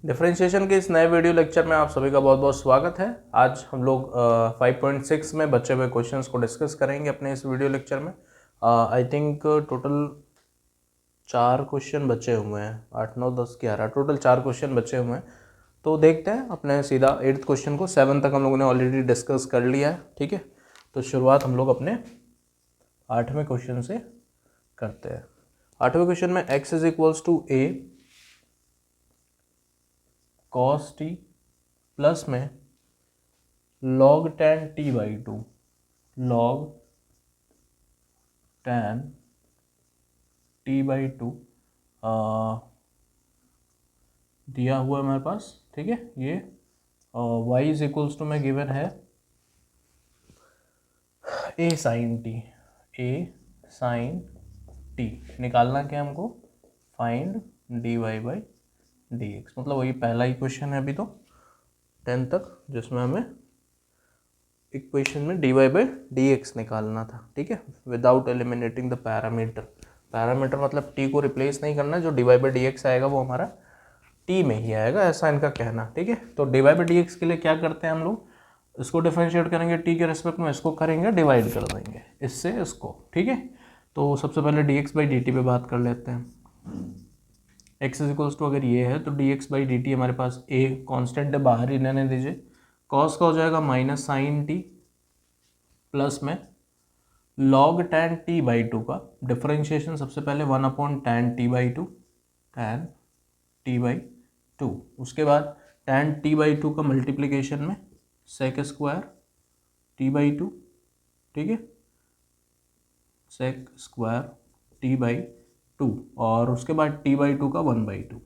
Differentiation के इस नए वीडियो लेक्चर में आप सभी का बहुत बहुत स्वागत है। आज हम लोग 5.6 में बचे हुए क्वेश्चंस को डिस्कस करेंगे अपने इस वीडियो लेक्चर में। आई थिंक टोटल 4 क्वेश्चन बचे हुए हैं, 8 9 10 11 टोटल 4 क्वेश्चन बचे हुए हैं। तो देखते हैं अपने सीधा 8th क्वेश्चन को। 7 तक हम लोगों ने ऑलरेडी डिस्कस कर लिया है, ठीक है। तो शुरुआत हम लोग अपने 8वें क्वेश्चन से करते हैं। 8वें क्वेश्चन में x is equals to a cos t plus में log tan t by 2 log tan t by 2 दिया हुआ है हमारे पास, ठीक है। ये y इज इक्वल्स टू में गिवन है a sin t निकालना क्या हमको, फाइंड dy बाई dx। मतलब वही पहला इक्वेशन है अभी तो 10 तक, जिसमें हमें इक्वेशन में dy बाई dx निकालना था, ठीक है, without eliminating the parameter. Parameter मतलब t को रिप्लेस नहीं करना, जो dy बाई dx आएगा वो हमारा t में ही आएगा, ऐसा इनका कहना, ठीक है। तो dy बाई dx के लिए क्या करते हैं हम लोग, इसको डिफरेंशिएट करेंगे t के रेस्पेक्ट में, इसको करेंगे डिवाइड कर देंगे इससे इसको, ठीक है। तो सबसे पहले dx बाई dt पे बात कर लेते हैं। x इज इक्वल्स टू अगर ये है तो dx बाई dt हमारे पास a कांस्टेंट है, बाहर ही रहने दीजिए। cos का हो जाएगा माइनस साइन टी प्लस में log tan t बाई 2 का डिफरेंशिएशन सबसे पहले 1 tan t by 2 tan t by 2, उसके बाद tan t बाई 2 का मल्टीप्लीकेशन में sec स्क्वायर t बाई 2, ठीक है, sec स्क्वायर t बाई 2 और उसके बाद t बाई 2 का 1 बाई 2।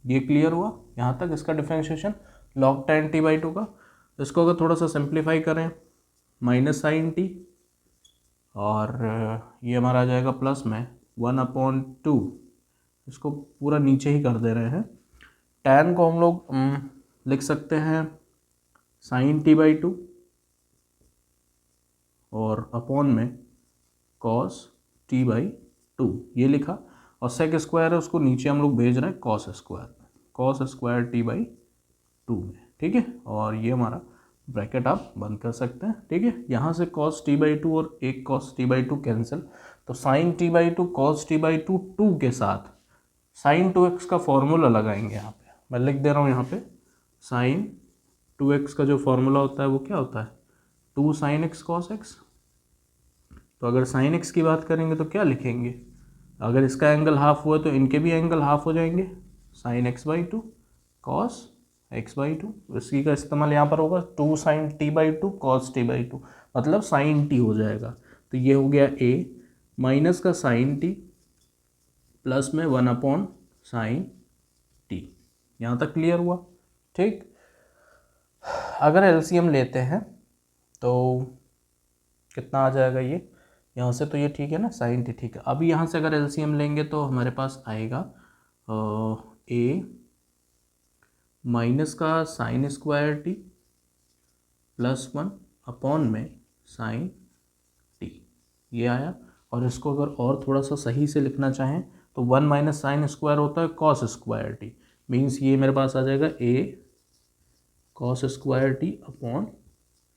ये क्लियर हुआ यहाँ तक इसका differentiation log tan t by 2 का। इसको अगर थोड़ा सा सिंप्लीफाई करें, माइनस साइन टी और ये हमारा आ जाएगा प्लस में 1/2, इसको पूरा नीचे ही कर दे रहे हैं। tan को हम लोग लिख सकते हैं साइन टी बाई 2 और अपॉन में cos t बाई 2, ये लिखा। और सेक स्क्वायर है उसको नीचे हम लोग भेज रहे हैं cos स्क्वायर t बाई 2 में, ठीक है। और ये हमारा ब्रैकेट आप बंद कर सकते हैं, ठीक है। यहाँ से cos t बाई 2 और एक cos t बाई 2 कैंसिल, तो sine t by 2 cos t by 2 2 के साथ साइन 2x का फॉर्मूला लगाएंगे। यहाँ पे मैं लिख दे रहा हूँ, यहाँ पे साइन 2x का जो फॉर्मूला होता है वो क्या होता है, 2 sin x cos x। तो अगर sin x की बात करेंगे तो क्या लिखेंगे, अगर इसका एंगल हाफ हुआ तो इनके भी एंगल हाफ हो जाएंगे, sin x by 2 cos x by 2। इसी का इस्तेमाल यहाँ पर होगा, 2 sin t by 2 cos t by 2, मतलब sin t हो जाएगा। तो ये हो गया a माइनस का sin t प्लस में 1 sin t। यहाँ तक क्लियर हुआ, ठीक। अगर एलसीएम लेते हैं तो कितना आ जाएगा, ये यहाँ से तो ये ठीक है ना, साइन टी ठीक है। अभी यहाँ से अगर एलसीएम लेंगे तो हमारे पास आएगा a माइनस का sine square T plus 1 upon में साइन टी, ये आया। और इसको अगर और थोड़ा सा सही से लिखना चाहें तो 1 माइनस साइन स्क्वायर होता है कॉस स्क्वायर टी, मीन्स ये मेरे पास आ जाएगा a cos square T upon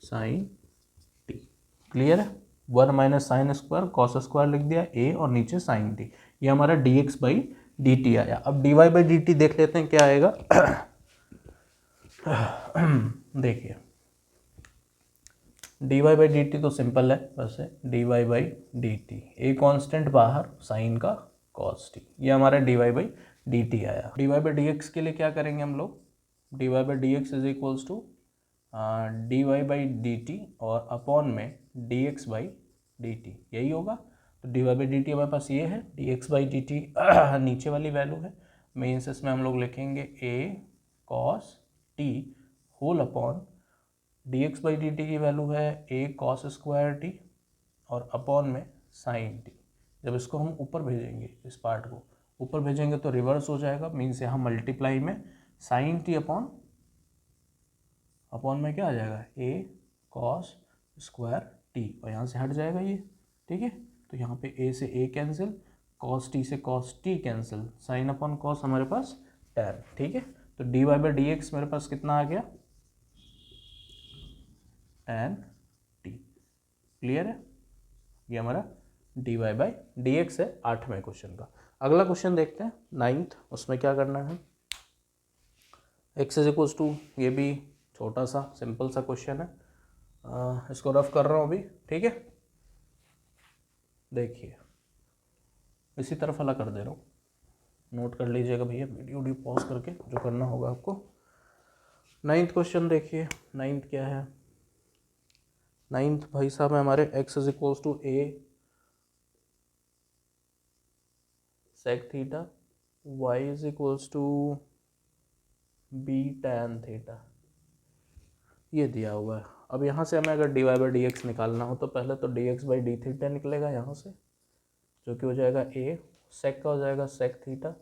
sine T. Clear है, 1 minus sine square cos square लिख दिया a और नीचे साइन टी, ये हमारा dx बाई dt आया। अब dy बाई dt देख लेते हैं क्या आएगा। देखिए dy बाई dt तो सिंपल है, वैसे dy by dt a constant बाहर साइन का cos t, ये हमारा dy बाई dt आया। dy बाई dx के लिए क्या करेंगे हम लोग, dy by dx is equals to dy by dt और अपॉन में dx बाई dt, यही होगा। तो dy बाई dt हमारे पास ये है, dx बाई dt नीचे वाली वैल्यू है, मीन्स इसमें हम लोग लिखेंगे a cos t whole upon dx by dt की वैल्यू है a cos स्क्वायर t और अपॉन में साइन t। जब इसको हम ऊपर भेजेंगे, इस पार्ट को ऊपर भेजेंगे तो रिवर्स हो जाएगा, मीन्स यहाँ मल्टीप्लाई में साइन t अपॉन में क्या आ जाएगा a cos स्क्वायर t, और यहाँ से हट जाएगा ये, ठीक है। तो यहाँ पे a से a कैंसिल, cos t से cos t cancel, sine upon cos हमारे पास tan, ठीक है। तो D Y by D X मेरे पास कितना आ गया, tan t। क्लियर है, ये हमारा D Y by D X है 8वें क्वेश्चन का। अगला क्वेश्चन देखते हैं 9th, उसमें क्या करना है, x इज इक्वल्स टू, ये भी छोटा सा सिंपल सा क्वेश्चन है, इसको रफ कर रहा हूँ अभी, ठीक है। देखिए इसी तरफ वाला कर दे रहा हूँ, नोट कर लीजिएगा भैया, वीडियो पॉज करके जो करना होगा आपको। 9th क्वेश्चन देखिए, 9th क्या है, 9th भाई साहब है हमारे x is equals to a sec theta, y is equals to b tan theta, ये दिया हुआ है। अब यहाँ से हमें अगर D Y by D X निकालना हो तो पहले तो D x by D theta निकलेगा यहाँ से, जो कि हो जाएगा a sec का हो जाएगा sec theta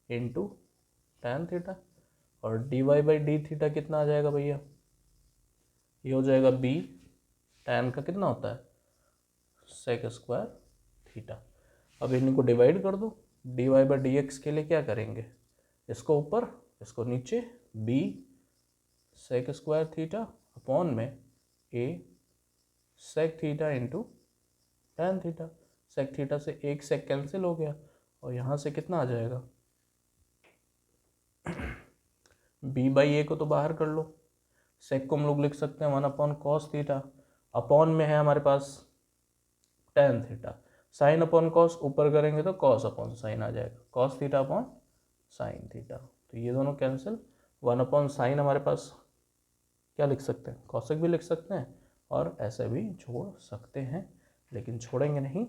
into tan theta, और D Y by D theta कितना आ जाएगा भैया, ये हो जाएगा b टैन का कितना होता है sec स्क्वायर थीटा। अब इनको डिवाइड कर दो, D Y by D x के लिए क्या करेंगे, इसको ऊपर इसको नीचे, b sec square theta upon में a sec theta into tan theta. sec theta से एक sec कैंसिल हो गया, और यहाँ से कितना आ जाएगा, b बाई ए को तो बाहर कर लो, sec को हम लोग लिख सकते हैं 1 अपॉन कॉस थीटा, अपॉन में है हमारे पास tan theta, sine upon cos ऊपर करेंगे तो कॉस अपॉन साइन आ जाएगा, cos theta upon sine theta, तो ये दोनों कैंसिल, 1 अपॉन साइन हमारे पास क्या लिख सकते हैं, कॉसेक भी लिख सकते हैं और ऐसे भी छोड़ सकते हैं, लेकिन छोड़ेंगे नहीं।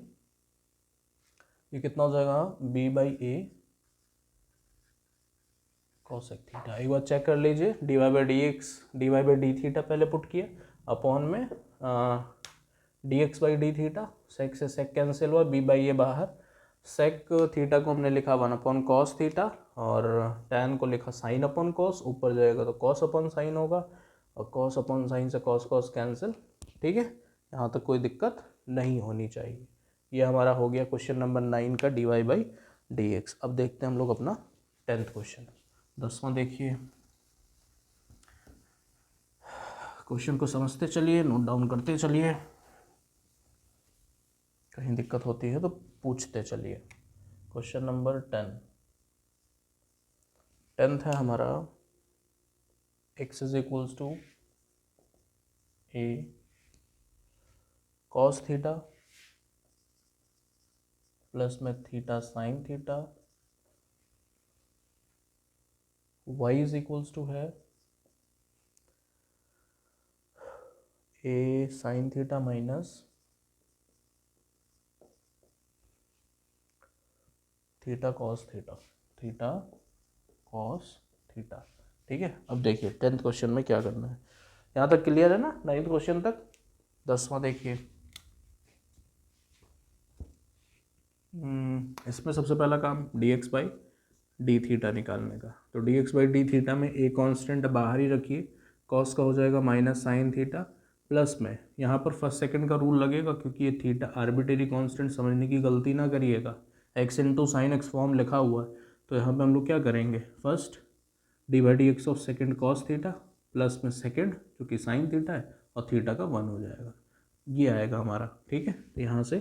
ये कितना हो जाएगा, b by a cosec theta. एक बार चेक कर लीजिए, d Y by D x, D Y by D theta पहले पुट किया, अपॉन में d x by D theta, sec से सेक कैंसिल हुआ, b बाई ए बाहर, सेक थीटा को हमने लिखा 1 अपॉन कॉस थीटा, और टैन को लिखा साइन अपॉन कॉस, ऊपर जाएगा तो कॉस अपॉन साइन होगा, और कॉस अपॉन साइन से कॉस कॉस कैंसिल, ठीक है। यहाँ तक कोई दिक्कत नहीं होनी चाहिए। ये हमारा हो गया क्वेश्चन नंबर 9 का D Y by D X. अब देखते हैं हम लोग अपना 10th क्वेश्चन, 10वां देखिए, क्वेश्चन को समझते चलिए, नोट डाउन करते चलिए, कहीं दिक्कत होती है तो पूछते चलिए। क्वेश्चन नंबर 10th है हमारा, x is equals to a cos theta plus में theta sine theta, y is equals to है a sine theta minus theta cos theta, theta cos theta, ठीक है। अब देखिए 10th क्वेश्चन में क्या करना है, यहाँ तक क्लियर है ना, 9th क्वेश्चन तक। 10वां देखिए, इसमें सबसे पहला काम D x by D theta निकालने का, तो D x by D theta में ए कांस्टेंट बाहर ही रखिए, कॉस का हो जाएगा माइनस साइन थीटा, प्लस में यहाँ पर फर्स्ट सेकंड का रूल लगेगा, क्योंकि ये थीटा आर्बिट्रेरी कांस्टेंट, समझने की गलती ना करिएगा, x into sine x form लिखा हुआ है, तो यहाँ पे हम लोग क्या करेंगे, first D by D x of second cos theta plus में सेकेंड जो कि साइन थीटा है, और थीटा का 1 हो जाएगा, ये आएगा हमारा, ठीक है। तो यहाँ से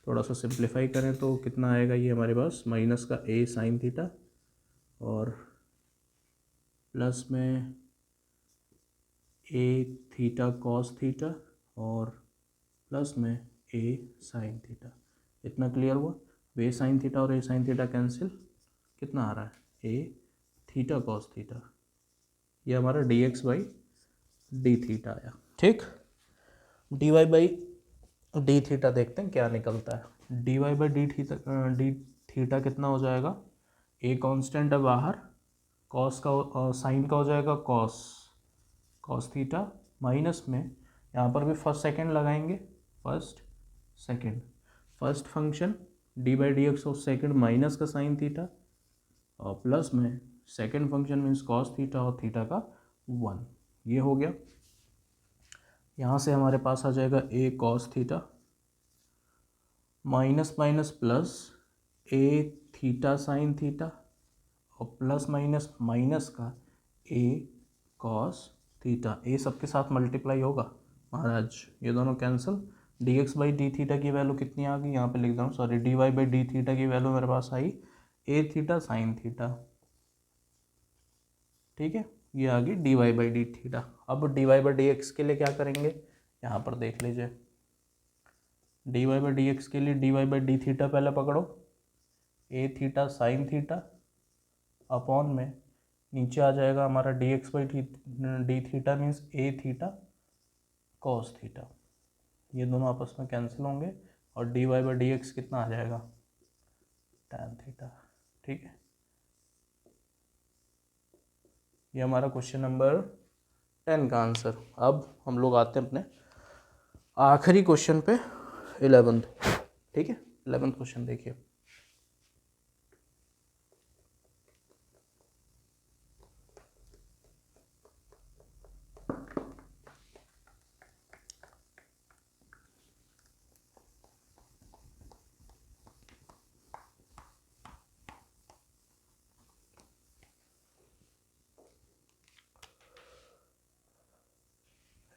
थोड़ा सा सिंप्लीफाई करें तो कितना आएगा, ये हमारे पास माइनस का a साइन थीटा और प्लस में a थीटा कॉस थीटा और प्लस में a साइन थीटा। इतना क्लियर हुआ, a साइन थीटा और a साइन थीटा कैंसिल, कितना आ रहा है a थीटा कॉस थीटा, ये हमारा dx बाई डी थीटा आया, ठीक। dy बाई डी थीटा देखते हैं क्या निकलता है, D Y by D theta कितना हो जाएगा, ए कांस्टेंट है बाहर, कॉस का साइन का हो जाएगा कॉस थीटा, माइनस में यहाँ पर भी फर्स्ट सेकंड लगाएंगे, first function D by D x of second minus का साइन थीटा, और प्लस में second function means cos theta और थीटा का 1, ये हो गया। यहाँ से हमारे पास आ जाएगा a cos theta minus minus plus a theta sine theta, और प्लस माइनस माइनस का ए कॉस थीटा, ए सबके साथ मल्टीप्लाई होगा महाराज, ये दोनों cancel, d x by D theta की वैल्यू कितनी आ गई, यहाँ पे लिख दूँ sorry, d Y by D theta की वैल्यू मेरे पास आई ए थीटा साइन थीटा, ठीक है, ये आ गई d Y by D theta. अब D Y by D x के लिए क्या करेंगे, यहाँ पर देख लीजिए, d Y by D x के लिए d Y by D theta पहले पकड़ो, a theta sine theta upon में नीचे आ जाएगा हमारा D x by D theta means a theta cos theta, ये दोनों आपस में कैंसिल होंगे और D Y by D X कितना आ जाएगा टैन थीटा, ठीक है। ये हमारा क्वेश्चन नंबर 10 का आंसर। अब हम लोग आते हैं अपने आखिरी क्वेश्चन पे 11th, ठीक है। 11th क्वेश्चन देखिए,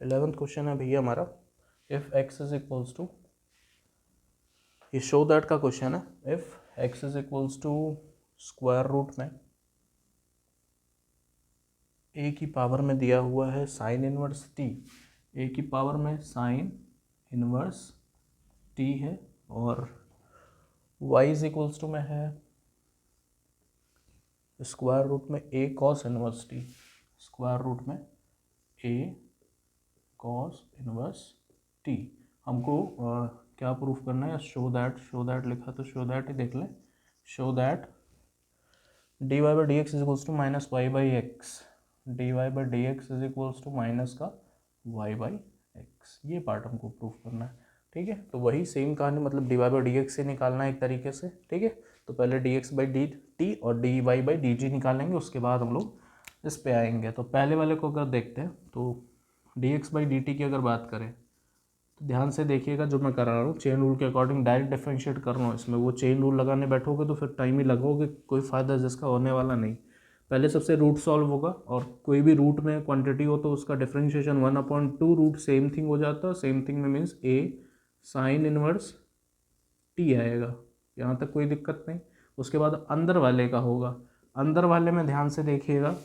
इलेवेंथ क्वेश्चन है भैया हमारा, if X is equals to, ये शो दैट का क्वेश्चन है, if X is equals to square root में ए की पावर में दिया हुआ है साइन इनवर्स टी, ए की पावर में साइन इनवर्स टी है और y इज इक्वल्स टू में है स्क्वायर रूट में a cos inverse t, square root में ए कॉस इनवर्स टी। हमको क्या प्रूफ करना है, शो दैट लिखा तो शो दैट ही देख लें, show that D Y by D x is equals to minus Y by X, D Y by D x is equals to minus का वाई बाई एक्स, ये part हमको proof करना है, ठीक है। तो वही सेम कहानी, मतलब D Y by D X से निकालना है एक तरीके से, ठीक है। तो पहले d x by D t और D Y by d g निकालेंगे, उसके बाद हम लोग इस पे आएंगे। तो पहले वाले को अगर देखते हैं तो D x by D T की अगर बात करें तो ध्यान से देखिएगा, जो मैं करा रहा हूँ चेन रूल के अकॉर्डिंग डायरेक्ट डिफरेंशिएट कर रहा हूँ इसमें, वो चेन रूल लगाने बैठोगे तो फिर टाइम ही लगाओगे, कोई फ़ायदा जिसका होने वाला नहीं। पहले सबसे रूट सॉल्व होगा और कोई भी रूट में क्वांटिटी हो तो उसका डिफरेंशिएशन 1/2 रूट सेम थिंग हो जाता है, सेम थिंग में मीन्स ए साइन इनवर्स टी आएगा, यहाँ तक कोई दिक्कत नहीं। उसके बाद अंदर वाले का होगा, अंदर वाले में ध्यान से देखिएगा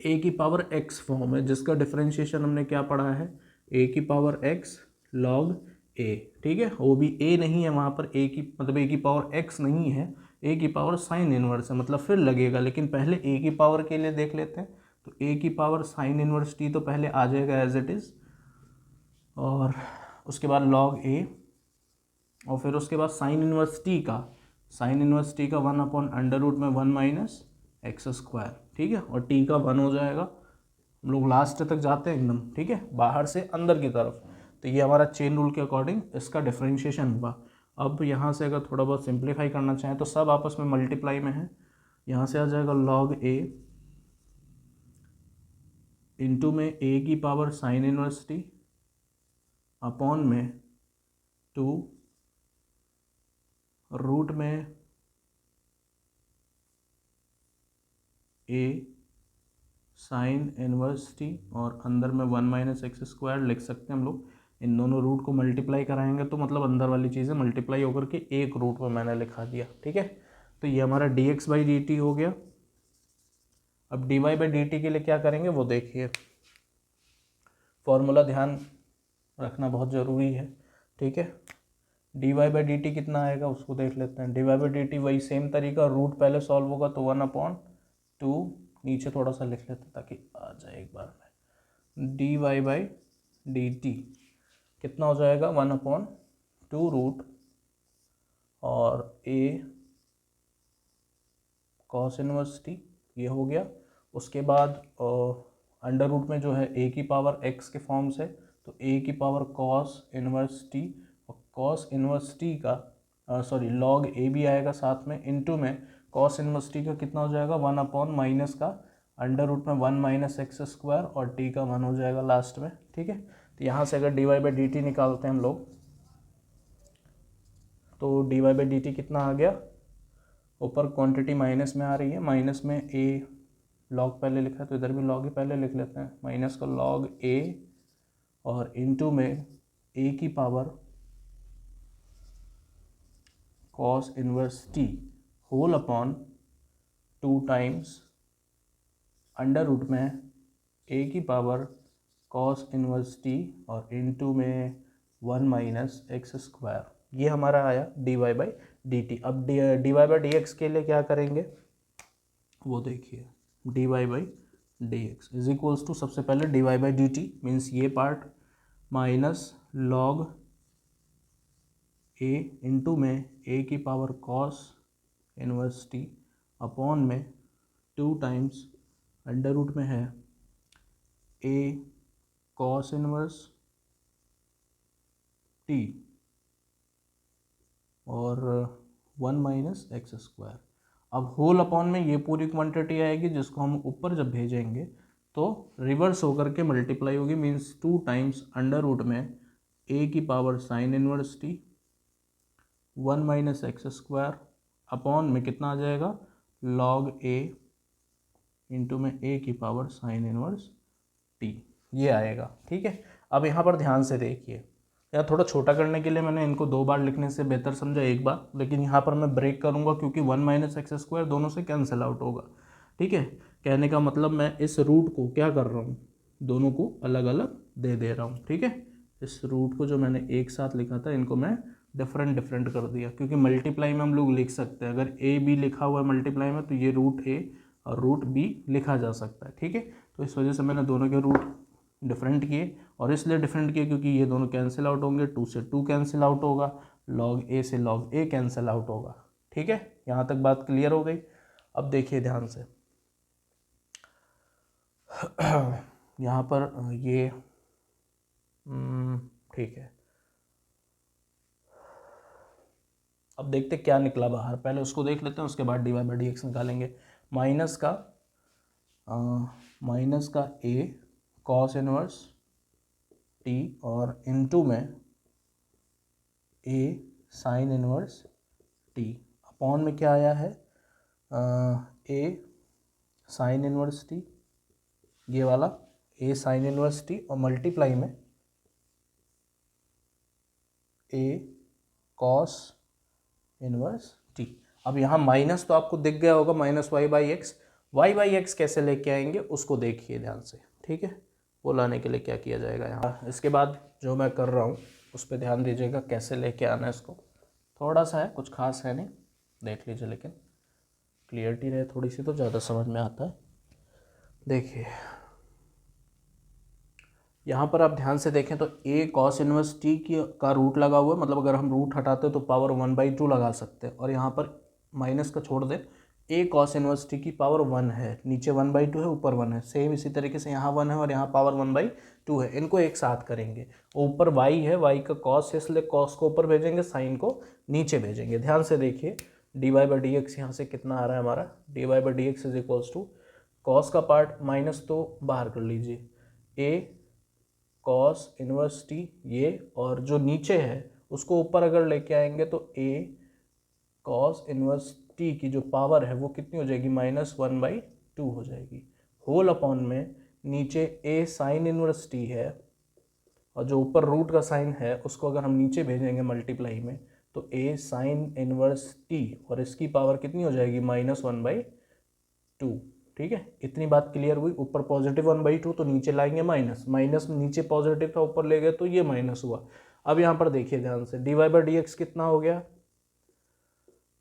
ए की पावर एक्स फॉर्म है, जिसका डिफरेंशिएशन हमने क्या पढ़ा है, ए की पावर एक्स लॉग ए, ठीक है। वो भी ए नहीं है वहाँ पर, ए की मतलब ए की पावर एक्स नहीं है, ए की पावर साइन इनवर्स है, मतलब फिर लगेगा, लेकिन पहले ए की पावर के लिए देख लेते हैं। तो ए की पावर साइन इनवर्स टी तो पहले आ जाएगा एज इट इज़, और उसके बाद लॉग ए, और फिर उसके बाद साइन इनवर्स टी का, साइन इनवर्स टी का 1/√में 1 माइनस एक्स स्क्वायर, ठीक है, और टी का 1 हो जाएगा। हम लोग लास्ट तक जाते हैं एकदम, ठीक है, बाहर से अंदर की तरफ। तो ये हमारा चेन रूल के अकॉर्डिंग इसका डिफरेंशिएशन हुआ। अब यहाँ से अगर थोड़ा बहुत सिंप्लीफाई करना चाहें तो सब आपस में मल्टीप्लाई में है, यहाँ से आ जाएगा लॉग ए इंटू में ए की power sine inverse T upon में 2 रूट में ए साइन इनवर्स टी और अंदर में 1 माइनस एक्स स्क्वायर लिख सकते हैं हम लोग। इन दोनों रूट को मल्टीप्लाई कराएंगे तो मतलब अंदर वाली चीज़ें मल्टीप्लाई होकर के एक रूट में मैंने लिखा दिया, ठीक है। तो ये हमारा D x by D T हो गया। अब D Y by D T के लिए क्या करेंगे वो देखिए, फॉर्मूला ध्यान रखना बहुत ज़रूरी है, ठीक है। D Y by D T कितना आएगा उसको देख लेते हैं। D Y by D T वही सेम तरीका, रूट पहले सॉल्व होगा तो 1/2, नीचे थोड़ा सा लिख लेते हैं ताकि आ जाए एक बार में। D Y by D T कितना हो जाएगा 1/2 रूट और ए कॉस इनवर्स टी, ये हो गया। उसके बाद अंडर रूट में जो है ए की पावर एक्स के फॉर्म से, तो ए की पावर कॉस इनवर्स टी, और कॉस इनवर्स टी का सॉरी लॉग ए भी आएगा साथ में, इनटू में कॉस इनवर्स टी का कितना हो जाएगा 1/ माइनस का अंडर रूट में 1 माइनस एक्स स्क्वायर और टी का 1 हो जाएगा लास्ट में, ठीक है। तो यहाँ से अगर D Y by D T निकालते हैं हम लोग तो D Y by D T कितना आ गया, ऊपर क्वांटिटी माइनस में आ रही है, माइनस में ए लॉग पहले लिखा है तो इधर भी लॉग ही पहले लिख लेते हैं, माइनस का लॉग ए और इनटू में ए की power cos inverse t whole upon 2 times under root में ए की पावर कॉस इनवर्स टी और इनटू में 1 माइनस एक्स स्क्वायर। ये हमारा आया d Y by D t. अब D Y by D x के लिए क्या करेंगे वो देखिए, D Y by D x is equals to, सबसे पहले d Y by D t means ये part minus log a into में ए की power cos inverse T upon में 2 टाइम्स अंडर रूट में है ए कॉस इनवर्स टी और 1 minus x square. अब होल अपॉन में ये पूरी क्वांटिटी आएगी जिसको हम ऊपर जब भेजेंगे तो रिवर्स होकर के मल्टीप्लाई होगी, मीन्स 2 टाइम्स अंडर रूट में ए की power sine inverse T 1 minus x square upon में कितना आ जाएगा लॉग ए इंटू में ए की पावर साइन इनवर्स टी, ये आएगा। ठीक है, अब यहाँ पर ध्यान से देखिए, यार थोड़ा छोटा करने के लिए मैंने इनको 2 बार लिखने से बेहतर समझा एक बार, लेकिन यहाँ पर मैं ब्रेक करूँगा क्योंकि 1 माइनस एक्स स्क्वायर दोनों से कैंसिल आउट होगा। ठीक है, कहने का मतलब मैं इस रूट को क्या कर रहा हूँ, दोनों को अलग अलग दे रहा हूँ। ठीक है, इस रूट को जो मैंने एक साथ लिखा था इनको मैं डिफरेंट कर दिया, क्योंकि मल्टीप्लाई में हम लोग लिख सकते हैं, अगर ए बी लिखा हुआ है मल्टीप्लाई में तो ये रूट ए और रूट बी लिखा जा सकता है। ठीक है, तो इस वजह से मैंने दोनों के रूट डिफरेंट किए, और इसलिए डिफरेंट किए क्योंकि ये दोनों कैंसिल आउट होंगे, 2 से 2 कैंसिल आउट होगा, लॉग ए से लॉग ए कैंसिल आउट होगा। ठीक है, यहाँ तक बात क्लियर हो गई। अब देखिए ध्यान से यहाँ पर ये ठीक है, अब देखते क्या निकला बाहर, पहले उसको देख लेते हैं उसके बाद D Y by D X निकालेंगे। माइनस का ए कॉस इनवर्स टी और इनटू में a sine inverse T upon में क्या आया है ए साइन इनवर्स टी, ये वाला ए साइन इनवर्स टी और मल्टीप्लाई में ए कॉस इनवर्स टी। अब यहाँ माइनस तो आपको दिख गया होगा, माइनस वाई बाई एक्स कैसे लेके आएंगे उसको देखिए ध्यान से। ठीक है, वो लाने के लिए क्या किया जाएगा यहाँ, इसके बाद जो मैं कर रहा हूँ उस पर ध्यान दीजिएगा कैसे लेके आना है इसको। थोड़ा सा है, कुछ खास है नहीं, देख लीजिए, लेकिन क्लियरिटी रहे थोड़ी सी तो ज़्यादा समझ में आता है। देखिए यहाँ पर आप ध्यान से देखें तो ए कॉस इनवर्स टी का रूट लगा हुआ है, मतलब अगर हम रूट हटाते तो पावर 1/2 लगा सकते हैं, और यहाँ पर माइनस का छोड़ दें, ए कॉस इनवर्स टी की पावर 1 है, नीचे 1/2 है, ऊपर 1 है, सेम इसी तरीके से यहाँ 1 है और यहाँ पावर 1/2 है। इनको एक साथ करेंगे, ऊपर वाई है, वाई का कॉस है इसलिए कॉस को ऊपर भेजेंगे, साइन को नीचे भेजेंगे। ध्यान से देखिए D Y by D X यहाँ से कितना आ रहा है हमारा, D Y by D x is equals to cos का पार्ट माइनस तो बाहर कर लीजिए, ए कॉस इनवर्स टी ये, और जो नीचे है उसको ऊपर अगर लेके आएंगे तो ए कॉस इनवर्स टी की जो पावर है वो कितनी हो जाएगी, -1/2 हो जाएगी, होल अपॉन में नीचे ए साइन इनवर्स टी है और जो ऊपर रूट का साइन है उसको अगर हम नीचे भेजेंगे मल्टीप्लाई में तो ए साइन इनवर्स टी और इसकी पावर कितनी हो जाएगी, -1/2। ठीक है, इतनी बात क्लियर हुई। ऊपर पॉजिटिव 1/2 तो नीचे लाएंगे माइनस, माइनस नीचे पॉजिटिव था ऊपर ले गए तो ये माइनस हुआ। अब यहाँ पर देखिए ध्यान से D Y by D X कितना हो गया,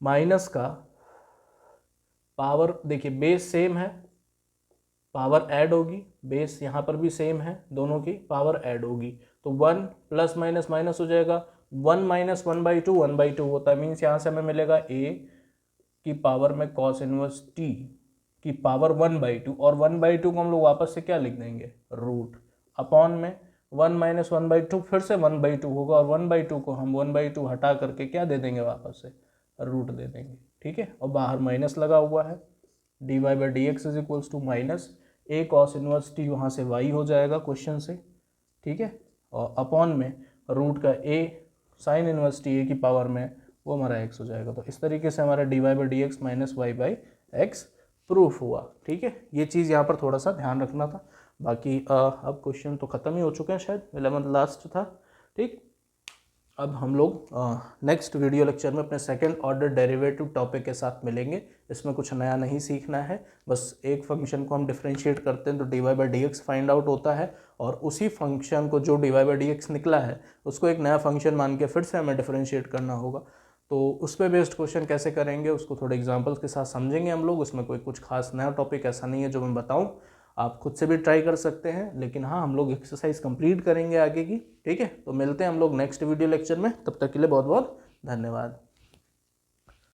माइनस का पावर, देखिए बेस सेम है, पावर ऐड होगी, बेस यहाँ पर भी सेम है, दोनों की पावर ऐड होगी तो 1 प्लस माइनस माइनस हो जाएगा, 1 माइनस 1/2 1/2 होता है, मीन्स यहाँ से हमें मिलेगा ए की पावर में कॉस इनवर्स टी की पावर 1/2 और 1/2 को हम लोग वापस से क्या लिख देंगे, रूट, अपॉन में 1 माइनस 1/2 फिर से 1/2 होगा और 1/2 को हम 1/2 हटा करके क्या दे देंगे, वापस से रूट दे देंगे। ठीक है, और बाहर माइनस लगा हुआ है, D Y by D x is equals to minus a cos inverse T, वहाँ से वाई हो जाएगा क्वेश्चन से। ठीक है, और अपॉन में रूट का ए साइन इनवर्स टी ए की पावर में वो हमारा एक्स हो जाएगा। तो इस तरीके से हमारा D Y by D X minus Y by X proof हुआ। ठीक है, ये चीज़ यहाँ पर थोड़ा सा ध्यान रखना था। बाकी अब क्वेश्चन तो ख़त्म ही हो चुके हैं, शायद 11th लास्ट था। ठीक, अब हम लोग नेक्स्ट वीडियो लेक्चर में अपने सेकंड ऑर्डर डेरिवेटिव टॉपिक के साथ मिलेंगे। इसमें कुछ नया नहीं सीखना है, बस एक फंक्शन को हम डिफरेंशिएट करते हैं तो D Y by D X find out होता है, और उसी फंक्शन को जो D Y by D X निकला है उसको एक नया फंक्शन मान के फिर से हमें डिफरेंशिएट करना होगा। तो उस पर बेस्ड क्वेश्चन कैसे करेंगे उसको थोड़े एग्जाम्पल्स के साथ समझेंगे हम लोग। उसमें कोई कुछ खास नया टॉपिक ऐसा नहीं है जो मैं बताऊँ, आप खुद से भी ट्राई कर सकते हैं, लेकिन हाँ हम लोग एक्सरसाइज कंप्लीट करेंगे आगे की। ठीक है, तो मिलते हैं हम लोग नेक्स्ट वीडियो लेक्चर में, तब तक के लिए बहुत बहुत धन्यवाद।